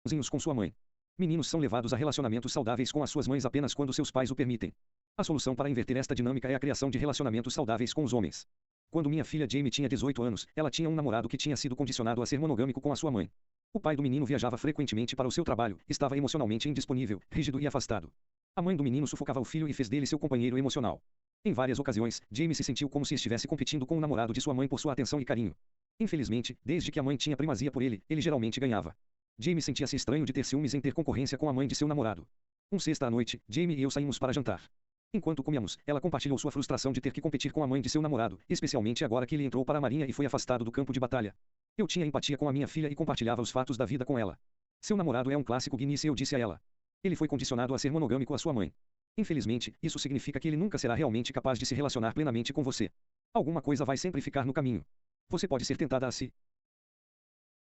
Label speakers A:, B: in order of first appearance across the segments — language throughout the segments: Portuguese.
A: bonzinhos com sua mãe. Meninos são levados a relacionamentos saudáveis com as suas mães apenas quando seus pais o permitem. A solução para inverter esta dinâmica é a criação de relacionamentos saudáveis com os homens. Quando minha filha Jamie tinha 18 anos, ela tinha um namorado que tinha sido condicionado a ser monogâmico com a sua mãe. O pai do menino viajava frequentemente para o seu trabalho, estava emocionalmente indisponível, rígido e afastado. A mãe do menino sufocava o filho e fez dele seu companheiro emocional. Em várias ocasiões, Jamie se sentiu como se estivesse competindo com o namorado de sua mãe por sua atenção e carinho. Infelizmente, desde que a mãe tinha primazia por ele, ele geralmente ganhava. Jamie sentia-se estranho de ter ciúmes em ter concorrência com a mãe de seu namorado. Sexta à noite, Jamie e eu saímos para jantar. Enquanto comíamos, ela compartilhou sua frustração de ter que competir com a mãe de seu namorado, especialmente agora que ele entrou para a marinha e foi afastado do campo de batalha. Eu tinha empatia com a minha filha e compartilhava os fatos da vida com ela. Seu namorado é um clássico Guinness, eu disse a ela. Ele foi condicionado a ser monogâmico à sua mãe. Infelizmente, isso significa que ele nunca será realmente capaz de se relacionar plenamente com você. Alguma coisa vai sempre ficar no caminho. Você pode ser tentada a se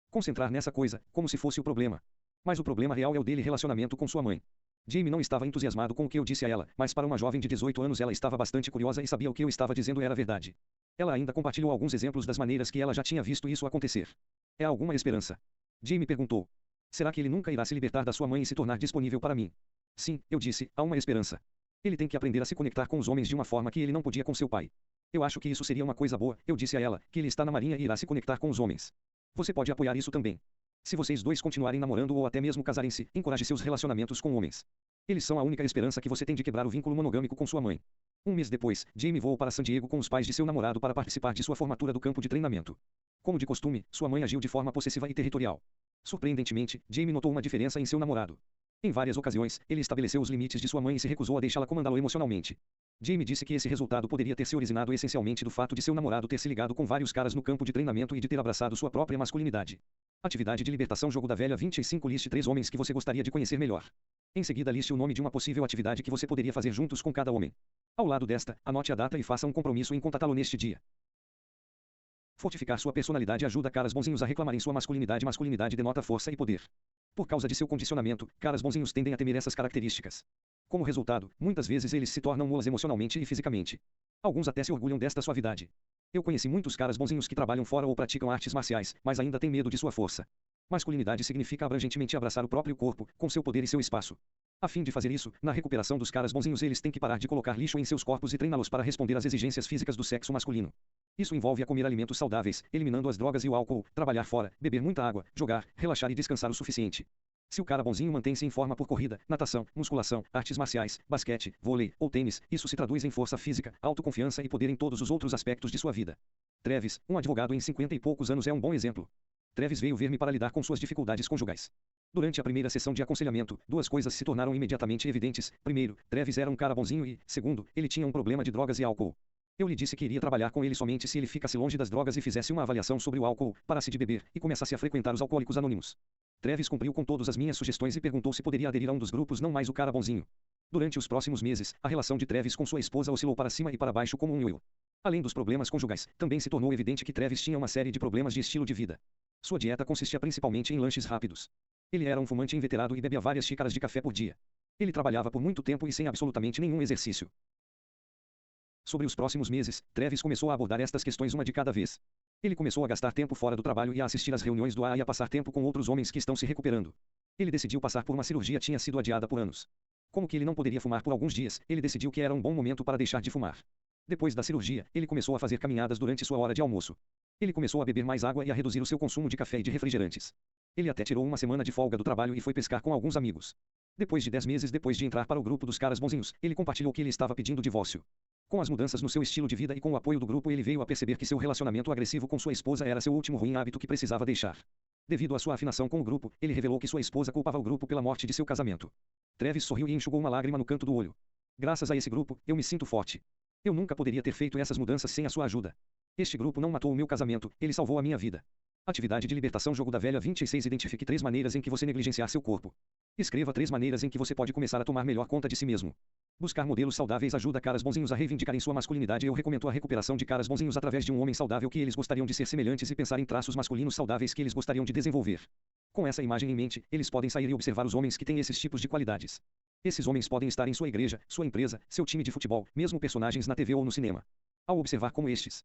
A: concentrar nessa coisa, como se fosse o problema. Mas o problema real é o dele relacionamento com sua mãe. Jamie não estava entusiasmado com o que eu disse a ela, mas para uma jovem de 18 anos ela estava bastante curiosa e sabia o que eu estava dizendo era verdade. Ela ainda compartilhou alguns exemplos das maneiras que ela já tinha visto isso acontecer. É alguma esperança? Jamie perguntou. Será que ele nunca irá se libertar da sua mãe e se tornar disponível para mim? Sim, eu disse, há uma esperança. Ele tem que aprender a se conectar com os homens de uma forma que ele não podia com seu pai. Eu acho que isso seria uma coisa boa, eu disse a ela, que ele está na marinha e irá se conectar com os homens. Você pode apoiar isso também. Se vocês dois continuarem namorando ou até mesmo casarem-se, encoraje seus relacionamentos com homens. Eles são a única esperança que você tem de quebrar o vínculo monogâmico com sua mãe. Mês depois, Jamie voou para San Diego com os pais de seu namorado para participar de sua formatura do campo de treinamento. Como de costume, sua mãe agiu de forma possessiva e territorial. Surpreendentemente, Jamie notou uma diferença em seu namorado. Em várias ocasiões, ele estabeleceu os limites de sua mãe e se recusou a deixá-la comandá-lo emocionalmente. Jamie disse que esse resultado poderia ter se originado essencialmente do fato de seu namorado ter se ligado com vários caras no campo de treinamento e de ter abraçado sua própria masculinidade. Atividade de libertação Jogo da Velha 25 Liste 3 homens que você gostaria de conhecer melhor. Em seguida liste o nome de uma possível atividade que você poderia fazer juntos com cada homem. Ao lado desta, anote a data e faça um compromisso em contatá-lo neste dia. Fortificar sua personalidade ajuda caras bonzinhos a reclamarem sua masculinidade. Masculinidade denota força e poder. Por causa de seu condicionamento, caras bonzinhos tendem a temer essas características. Como resultado, muitas vezes eles se tornam mulas emocionalmente e fisicamente. Alguns até se orgulham desta suavidade. Eu conheci muitos caras bonzinhos que trabalham fora ou praticam artes marciais, mas ainda têm medo de sua força. Masculinidade significa abrangentemente abraçar o próprio corpo, com seu poder e seu espaço. A fim de fazer isso, na recuperação dos caras bonzinhos eles têm que parar de colocar lixo em seus corpos e treiná-los para responder às exigências físicas do sexo masculino. Isso envolve a comer alimentos saudáveis, eliminando as drogas e o álcool, trabalhar fora, beber muita água, jogar, relaxar e descansar o suficiente. Se o cara bonzinho mantém-se em forma por corrida, natação, musculação, artes marciais, basquete, vôlei ou tênis, isso se traduz em força física, autoconfiança e poder em todos os outros aspectos de sua vida. Travis, um advogado em 50 e poucos anos, é um bom exemplo. Travis veio ver-me para lidar com suas dificuldades conjugais. Durante a primeira sessão de aconselhamento, duas coisas se tornaram imediatamente evidentes. Primeiro, Travis era um cara bonzinho e, segundo, ele tinha um problema de drogas e álcool. Eu lhe disse que iria trabalhar com ele somente se ele ficasse longe das drogas e fizesse uma avaliação sobre o álcool, parasse de beber e começasse a frequentar os alcoólicos anônimos. Travis cumpriu com todas as minhas sugestões e perguntou se poderia aderir a um dos grupos, não mais o cara bonzinho. Durante os próximos meses, a relação de Travis com sua esposa oscilou para cima e para baixo como um ioiô. Além dos problemas conjugais, também se tornou evidente que Travis tinha uma série de problemas de estilo de vida. Sua dieta consistia principalmente em lanches rápidos. Ele era um fumante inveterado e bebia várias xícaras de café por dia. Ele trabalhava por muito tempo e sem absolutamente nenhum exercício. Sobre os próximos meses, Travis começou a abordar estas questões uma de cada vez. Ele começou a gastar tempo fora do trabalho e a assistir às reuniões do AA e a passar tempo com outros homens que estão se recuperando. Ele decidiu passar por uma cirurgia que tinha sido adiada por anos. Como que ele não poderia fumar por alguns dias, ele decidiu que era um bom momento para deixar de fumar. Depois da cirurgia, ele começou a fazer caminhadas durante sua hora de almoço. Ele começou a beber mais água e a reduzir o seu consumo de café e de refrigerantes. Ele até tirou uma semana de folga do trabalho e foi pescar com alguns amigos. Depois de 10 meses depois de entrar para o grupo dos caras bonzinhos, ele compartilhou que ele estava pedindo divórcio. Com as mudanças no seu estilo de vida e com o apoio do grupo, ele veio a perceber que seu relacionamento agressivo com sua esposa era seu último ruim hábito que precisava deixar. Devido à sua afinação com o grupo, ele revelou que sua esposa culpava o grupo pela morte de seu casamento. Travis sorriu e enxugou uma lágrima no canto do olho. Graças a esse grupo, eu me sinto forte. Eu nunca poderia ter feito essas mudanças sem a sua ajuda. Este grupo não matou o meu casamento, ele salvou a minha vida. Atividade de libertação Jogo da Velha 26 Identifique 3 maneiras em que você negligenciar seu corpo. Escreva 3 maneiras em que você pode começar a tomar melhor conta de si mesmo. Buscar modelos saudáveis ajuda caras bonzinhos a reivindicarem sua masculinidade. Eu recomendo a recuperação de caras bonzinhos através de um homem saudável que eles gostariam de ser semelhantes e pensar em traços masculinos saudáveis que eles gostariam de desenvolver. Com essa imagem em mente, eles podem sair e observar os homens que têm esses tipos de qualidades. Esses homens podem estar em sua igreja, sua empresa, seu time de futebol, mesmo personagens na TV ou no cinema. Ao observar como estes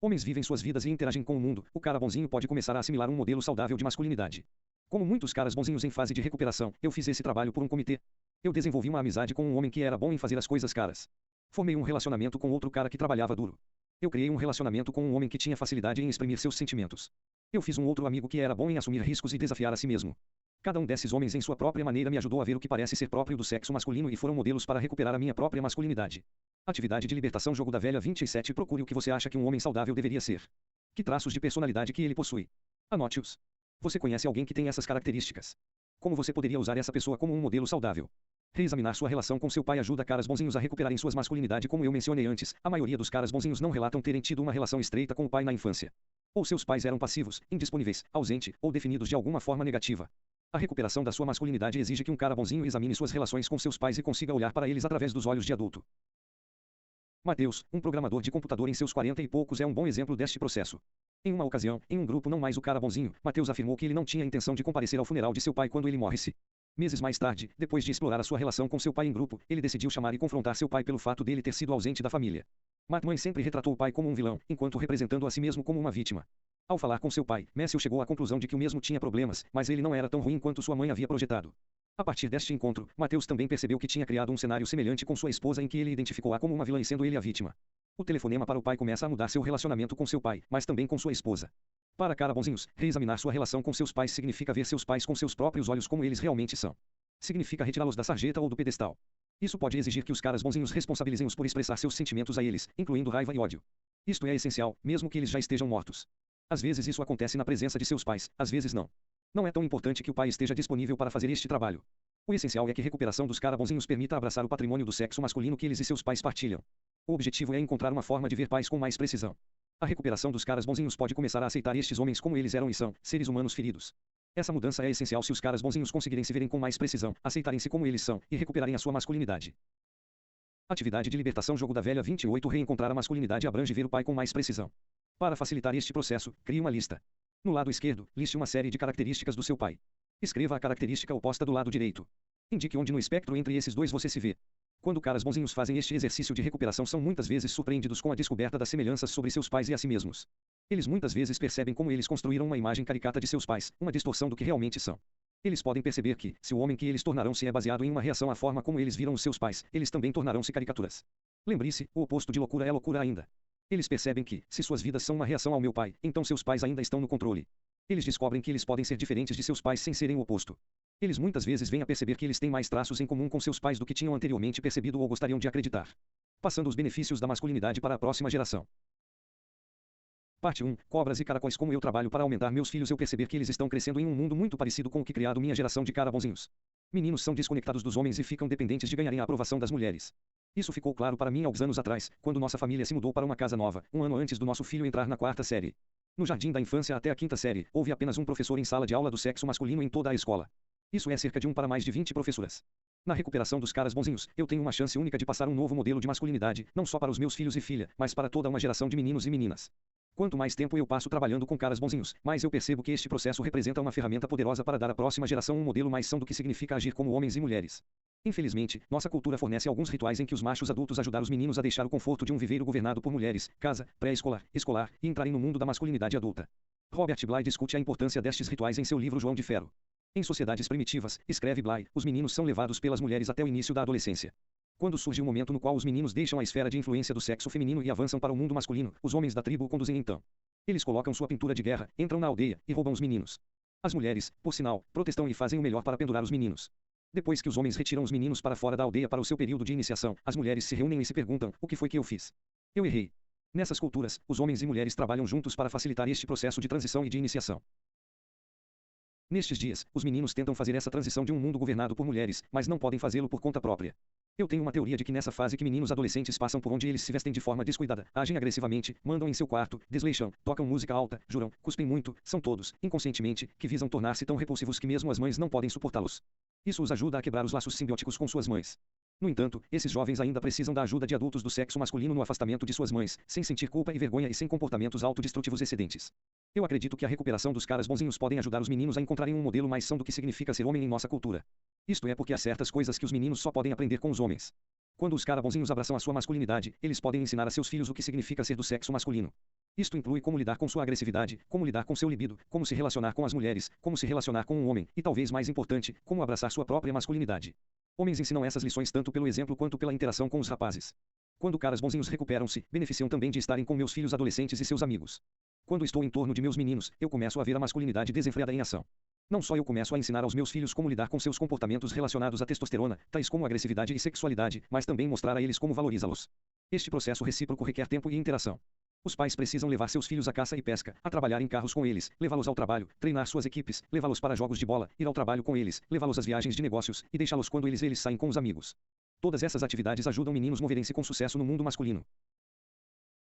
A: homens vivem suas vidas e interagem com o mundo, o cara bonzinho pode começar a assimilar um modelo saudável de masculinidade. Como muitos caras bonzinhos em fase de recuperação, eu fiz esse trabalho por um comitê. Eu desenvolvi uma amizade com um homem que era bom em fazer as coisas caras. Formei um relacionamento com outro cara que trabalhava duro. Eu criei um relacionamento com um homem que tinha facilidade em exprimir seus sentimentos. Eu fiz um outro amigo que era bom em assumir riscos e desafiar a si mesmo. Cada um desses homens em sua própria maneira me ajudou a ver o que parece ser próprio do sexo masculino e foram modelos para recuperar a minha própria masculinidade. Atividade de libertação. Jogo da velha 27. Procure o que você acha que um homem saudável deveria ser. Que traços de personalidade que ele possui. Anote-os. Você conhece alguém que tem essas características? Como você poderia usar essa pessoa como um modelo saudável? Reexaminar sua relação com seu pai ajuda caras bonzinhos a recuperarem suas masculinidade. Como eu mencionei antes, a maioria dos caras bonzinhos não relatam terem tido uma relação estreita com o pai na infância. Ou seus pais eram passivos, indisponíveis, ausente, ou definidos de alguma forma negativa. A recuperação da sua masculinidade exige que um cara bonzinho examine suas relações com seus pais e consiga olhar para eles através dos olhos de adulto. Mateus, um programador de computador em seus 40 e poucos, é um bom exemplo deste processo. Em uma ocasião, em um grupo não mais o cara bonzinho, Mateus afirmou que ele não tinha intenção de comparecer ao funeral de seu pai quando ele morresse. Meses mais tarde, depois de explorar a sua relação com seu pai em grupo, ele decidiu chamar e confrontar seu pai pelo fato dele ter sido ausente da família. Matt sempre retratou o pai como um vilão, enquanto representando a si mesmo como uma vítima. Ao falar com seu pai, Matthew chegou à conclusão de que o mesmo tinha problemas, mas ele não era tão ruim quanto sua mãe havia projetado. A partir deste encontro, Mateus também percebeu que tinha criado um cenário semelhante com sua esposa em que ele identificou-a como uma vilã e sendo ele a vítima. O telefonema para o pai começa a mudar seu relacionamento com seu pai, mas também com sua esposa. Para cara bonzinhos, reexaminar sua relação com seus pais significa ver seus pais com seus próprios olhos como eles realmente são. Significa retirá-los da sarjeta ou do pedestal. Isso pode exigir que os caras bonzinhos responsabilizem-os por expressar seus sentimentos a eles, incluindo raiva e ódio. Isto é essencial, mesmo que eles já estejam mortos. Às vezes isso acontece na presença de seus pais, às vezes não. Não é tão importante que o pai esteja disponível para fazer este trabalho. O essencial é que a recuperação dos cara bonzinhos permita abraçar o patrimônio do sexo masculino que eles e seus pais partilham. O objetivo é encontrar uma forma de ver pais com mais precisão. A recuperação dos caras bonzinhos pode começar a aceitar estes homens como eles eram e são, seres humanos feridos. Essa mudança é essencial se os caras bonzinhos conseguirem se verem com mais precisão, aceitarem-se como eles são, e recuperarem a sua masculinidade. Atividade de libertação. Jogo da velha 28. Reencontrar a masculinidade abrange ver o pai com mais precisão. Para facilitar este processo, crie uma lista. No lado esquerdo, liste uma série de características do seu pai. Escreva a característica oposta do lado direito. Indique onde no espectro entre esses dois você se vê. Quando caras bonzinhos fazem este exercício de recuperação, são muitas vezes surpreendidos com a descoberta das semelhanças sobre seus pais e a si mesmos. Eles muitas vezes percebem como eles construíram uma imagem caricata de seus pais, uma distorção do que realmente são. Eles podem perceber que, se o homem que eles tornarão-se é baseado em uma reação à forma como eles viram os seus pais, eles também tornarão-se caricaturas. Lembre-se, o oposto de loucura é loucura ainda. Eles percebem que, se suas vidas são uma reação ao meu pai, então seus pais ainda estão no controle. Eles descobrem que eles podem ser diferentes de seus pais sem serem o oposto. Eles muitas vezes vêm a perceber que eles têm mais traços em comum com seus pais do que tinham anteriormente percebido ou gostariam de acreditar. Passando os benefícios da masculinidade para a próxima geração. Parte 1. Cobras e caracóis. Como eu trabalho para aumentar meus filhos, eu perceber que eles estão crescendo em um mundo muito parecido com o que criado minha geração de cara bonzinhos. Meninos são desconectados dos homens e ficam dependentes de ganharem a aprovação das mulheres. Isso ficou claro para mim alguns anos atrás, quando nossa família se mudou para uma casa nova, um ano antes do nosso filho entrar na 4ª série. No jardim da infância até a 5ª série, houve apenas um professor em sala de aula do sexo masculino em toda a escola. Isso é cerca de 1 para mais de 20 professoras. Na recuperação dos caras bonzinhos, eu tenho uma chance única de passar um novo modelo de masculinidade, não só para os meus filhos e filha, mas para toda uma geração de meninos e meninas. Quanto mais tempo eu passo trabalhando com caras bonzinhos, mais eu percebo que este processo representa uma ferramenta poderosa para dar à próxima geração um modelo mais são do que significa agir como homens e mulheres. Infelizmente, nossa cultura fornece alguns rituais em que os machos adultos ajudam os meninos a deixar o conforto de um viveiro governado por mulheres, casa, pré-escolar, escolar, e entrarem no mundo da masculinidade adulta. Robert Bly discute a importância destes rituais em seu livro João de Ferro. Em sociedades primitivas, escreve Bly, os meninos são levados pelas mulheres até o início da adolescência. Quando surge o momento no qual os meninos deixam a esfera de influência do sexo feminino e avançam para o mundo masculino, os homens da tribo o conduzem então. Eles colocam sua pintura de guerra, entram na aldeia, e roubam os meninos. As mulheres, por sinal, protestam e fazem o melhor para pendurar os meninos. Depois que os homens retiram os meninos para fora da aldeia para o seu período de iniciação, as mulheres se reúnem e se perguntam, o que foi que eu fiz? Eu errei. Nessas culturas, os homens e mulheres trabalham juntos para facilitar este processo de transição e de iniciação. Nestes dias, os meninos tentam fazer essa transição de um mundo governado por mulheres, mas não podem fazê-lo por conta própria. Eu tenho uma teoria de que nessa fase que meninos adolescentes passam por onde eles se vestem de forma descuidada, agem agressivamente, mandam em seu quarto, desleixam, tocam música alta, juram, cuspem muito, são todos, inconscientemente, que visam tornar-se tão repulsivos que mesmo as mães não podem suportá-los. Isso os ajuda a quebrar os laços simbióticos com suas mães. No entanto, esses jovens ainda precisam da ajuda de adultos do sexo masculino no afastamento de suas mães, sem sentir culpa e vergonha e sem comportamentos autodestrutivos excedentes. Eu acredito que a recuperação dos caras bonzinhos podem ajudar os meninos a encontrarem um modelo mais são do que significa ser homem em nossa cultura. Isto é porque há certas coisas que os meninos só podem aprender com os homens. Quando os caras bonzinhos abraçam a sua masculinidade, eles podem ensinar a seus filhos o que significa ser do sexo masculino. Isto inclui como lidar com sua agressividade, como lidar com seu libido, como se relacionar com as mulheres, como se relacionar com um homem, e talvez mais importante, como abraçar sua própria masculinidade. Homens ensinam essas lições tanto pelo exemplo quanto pela interação com os rapazes. Quando caras bonzinhos recuperam-se, beneficiam também de estarem com meus filhos adolescentes e seus amigos. Quando estou em torno de meus meninos, eu começo a ver a masculinidade desenfreada em ação. Não só eu começo a ensinar aos meus filhos como lidar com seus comportamentos relacionados à testosterona, tais como agressividade e sexualidade, mas também mostrar a eles como valorizá-los. Este processo recíproco requer tempo e interação. Os pais precisam levar seus filhos à caça e pesca, a trabalhar em carros com eles, levá-los ao trabalho, treinar suas equipes, levá-los para jogos de bola, ir ao trabalho com eles, levá-los às viagens de negócios, e deixá-los quando eles saem com os amigos. Todas essas atividades ajudam meninos a moverem-se com sucesso no mundo masculino.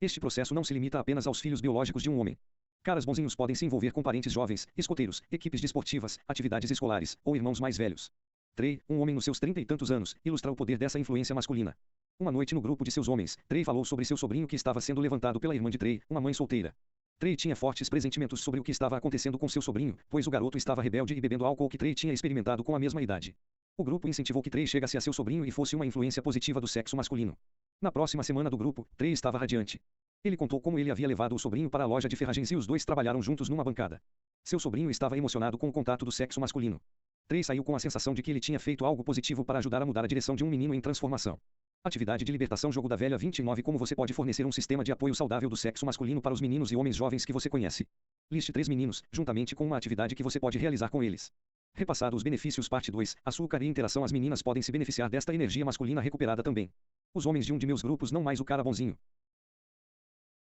A: Este processo não se limita apenas aos filhos biológicos de um homem. Caras bonzinhos podem se envolver com parentes jovens, escoteiros, equipes desportivas, atividades escolares, ou irmãos mais velhos. Trey, um homem nos seus 30 e tantos anos, ilustra o poder dessa influência masculina. Uma noite no grupo de seus homens, Trey falou sobre seu sobrinho que estava sendo levantado pela irmã de Trey, uma mãe solteira. Trey tinha fortes pressentimentos sobre o que estava acontecendo com seu sobrinho, pois o garoto estava rebelde e bebendo álcool que Trey tinha experimentado com a mesma idade. O grupo incentivou que Trey chegasse a seu sobrinho e fosse uma influência positiva do sexo masculino. Na próxima semana do grupo, Trey estava radiante. Ele contou como ele havia levado o sobrinho para a loja de ferragens e os dois trabalharam juntos numa bancada. Seu sobrinho estava emocionado com o contato do sexo masculino. Trey saiu com a sensação de que ele tinha feito algo positivo para ajudar a mudar a direção de um menino em transformação. Atividade de libertação Jogo da Velha 29 Como você pode fornecer um sistema de apoio saudável do sexo masculino para os meninos e homens jovens que você conhece. Liste 3 meninos, juntamente com uma atividade que você pode realizar com eles. Repassado os benefícios Parte 2, açúcar e interação As meninas podem se beneficiar desta energia masculina recuperada também. Os homens de um de meus grupos não mais o cara bonzinho.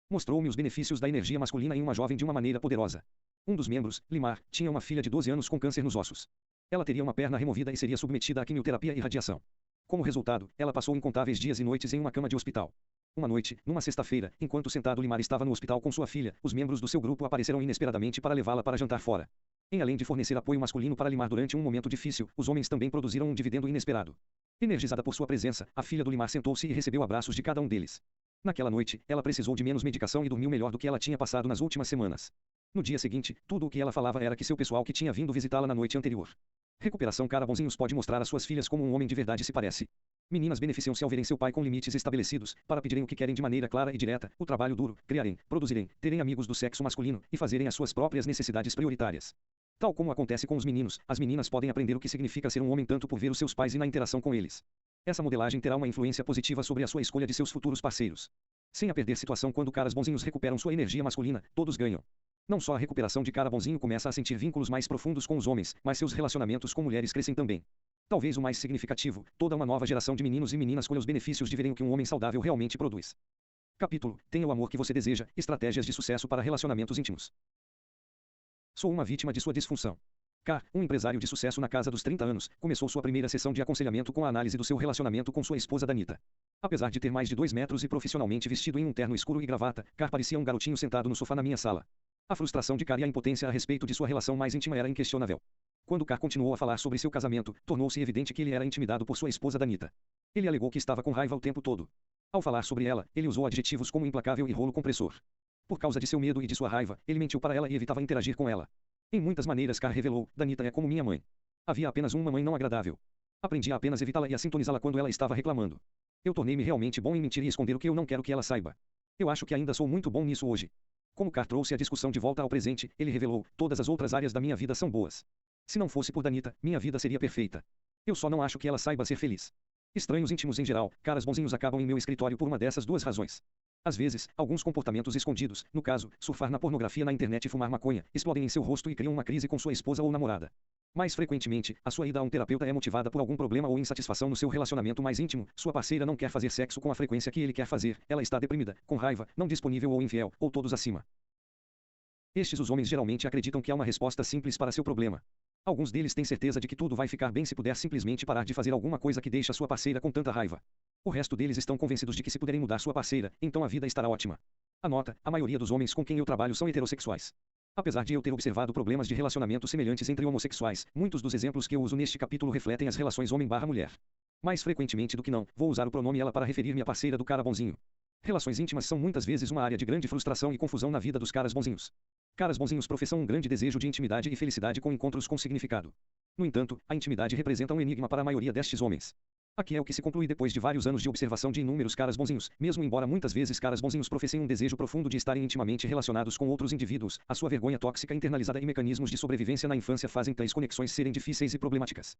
A: Mostrou-me os benefícios da energia masculina em uma jovem de uma maneira poderosa. Um dos membros, Limar, tinha uma filha de 12 anos com câncer nos ossos. Ela teria uma perna removida e seria submetida a quimioterapia e radiação. Como resultado, ela passou incontáveis dias e noites em uma cama de hospital. Uma noite, numa sexta-feira, enquanto sentado Limar estava no hospital com sua filha, os membros do seu grupo apareceram inesperadamente para levá-la para jantar fora. Em além de fornecer apoio masculino para Limar durante um momento difícil, os homens também produziram um dividendo inesperado. Energizada por sua presença, a filha do Limar sentou-se e recebeu abraços de cada um deles. Naquela noite, ela precisou de menos medicação e dormiu melhor do que ela tinha passado nas últimas semanas. No dia seguinte, tudo o que ela falava era que seu pessoal que tinha vindo visitá-la na noite anterior. Recuperação Cara bonzinhos pode mostrar às suas filhas como um homem de verdade se parece. Meninas beneficiam-se ao verem seu pai com limites estabelecidos, para pedirem o que querem de maneira clara e direta, o trabalho duro, criarem, produzirem, terem amigos do sexo masculino, e fazerem as suas próprias necessidades prioritárias. Tal como acontece com os meninos, as meninas podem aprender o que significa ser um homem tanto por ver os seus pais e na interação com eles. Essa modelagem terá uma influência positiva sobre a sua escolha de seus futuros parceiros. Sem a perder situação quando caras bonzinhos recuperam sua energia masculina, todos ganham. Não só a recuperação de cara bonzinho começa a sentir vínculos mais profundos com os homens, mas seus relacionamentos com mulheres crescem também. Talvez o mais significativo, toda uma nova geração de meninos e meninas colhe os benefícios de verem o que um homem saudável realmente produz. Capítulo: Tenha o amor que você deseja, estratégias de sucesso para relacionamentos íntimos. Sou uma vítima de sua disfunção. Carr, um empresário de sucesso na casa dos 30 anos, começou sua primeira sessão de aconselhamento com a análise do seu relacionamento com sua esposa Danita. Apesar de ter mais de 2 metros e profissionalmente vestido em um terno escuro e gravata, Carr parecia um garotinho sentado no sofá na minha sala. A frustração de Carr e a impotência a respeito de sua relação mais íntima era inquestionável. Quando Carr continuou a falar sobre seu casamento, tornou-se evidente que ele era intimidado por sua esposa Danita. Ele alegou que estava com raiva o tempo todo. Ao falar sobre ela, ele usou adjetivos como implacável e rolo compressor. Por causa de seu medo e de sua raiva, ele mentiu para ela e evitava interagir com ela. Em muitas maneiras Carr revelou, Danita é como minha mãe. Havia apenas uma mãe não agradável. Aprendi a apenas evitá-la e a sintonizá-la quando ela estava reclamando. Eu tornei-me realmente bom em mentir e esconder o que eu não quero que ela saiba. Eu acho que ainda sou muito bom nisso hoje. Como Carr trouxe a discussão de volta ao presente, ele revelou, todas as outras áreas da minha vida são boas. Se não fosse por Danita, minha vida seria perfeita. Eu só não acho que ela saiba ser feliz. Estranhos íntimos em geral, caras bonzinhos acabam em meu escritório por uma dessas duas razões. Às vezes, alguns comportamentos escondidos, no caso, surfar na pornografia na internet e fumar maconha, explodem em seu rosto e criam uma crise com sua esposa ou namorada. Mais frequentemente, a sua ida a um terapeuta é motivada por algum problema ou insatisfação no seu relacionamento mais íntimo, sua parceira não quer fazer sexo com a frequência que ele quer fazer, ela está deprimida, com raiva, não disponível ou infiel, ou todos acima. Os homens geralmente acreditam que há uma resposta simples para seu problema. Alguns deles têm certeza de que tudo vai ficar bem se puder simplesmente parar de fazer alguma coisa que deixa sua parceira com tanta raiva. O resto deles estão convencidos de que se puderem mudar sua parceira, então a vida estará ótima. Anota, a maioria dos homens com quem eu trabalho são heterossexuais. Apesar de eu ter observado problemas de relacionamento semelhantes entre homossexuais, muitos dos exemplos que eu uso neste capítulo refletem as relações homem/mulher. Mais frequentemente do que não, vou usar o pronome ela para referir-me à parceira do cara bonzinho. Relações íntimas são muitas vezes uma área de grande frustração e confusão na vida dos caras bonzinhos. Caras bonzinhos professam um grande desejo de intimidade e felicidade com encontros com significado. No entanto, a intimidade representa um enigma para a maioria destes homens. Aqui é o que se conclui depois de vários anos de observação de inúmeros caras bonzinhos. Mesmo embora muitas vezes caras bonzinhos professem um desejo profundo de estarem intimamente relacionados com outros indivíduos, a sua vergonha tóxica internalizada e mecanismos de sobrevivência na infância fazem tais conexões serem difíceis e problemáticas.